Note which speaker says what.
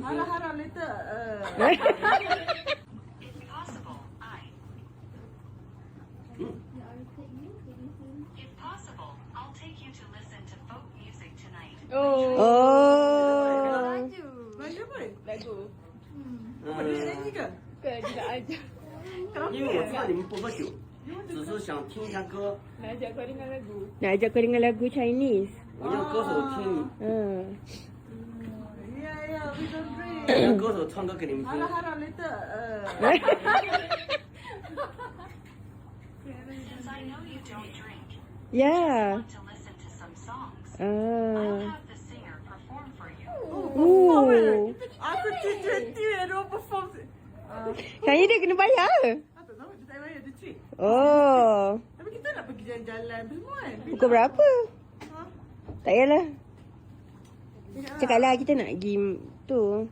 Speaker 1: Harap-harap later.
Speaker 2: If possible, If possible, I'll take you to listen to folk music tonight.
Speaker 3: Oh.
Speaker 1: Melayu apa?
Speaker 4: Lagu.
Speaker 1: Apa dia nyanyi ke?
Speaker 4: Ke tidak aja.
Speaker 5: 因为我知道你们不喝酒，只是想听一下歌。
Speaker 4: Nak ajak kau dengar lagu.
Speaker 3: Nak ajak kau dengar lagu Chinese.
Speaker 5: 我让歌手听你，
Speaker 1: Ya, we don't drink.
Speaker 5: 让歌手唱歌给你们听。
Speaker 1: Harap-harap later.
Speaker 2: Since I know you don't drink,
Speaker 3: Yeah.
Speaker 2: want to listen to some songs.
Speaker 3: Ah.
Speaker 2: I'll have the singer perform for you.
Speaker 3: Oh.
Speaker 1: Aku T20 yang dia perform.
Speaker 3: Kayaknya dia kena bayar.
Speaker 1: Tak tahu, dia tak bayar, dia treat.
Speaker 3: Oh.
Speaker 1: Tapi kita nak pergi jalan-jalan semua kan?
Speaker 3: Pukul berapa?
Speaker 1: Ha?
Speaker 3: Tak payahlah. Cakaplah kita nak pergi tu.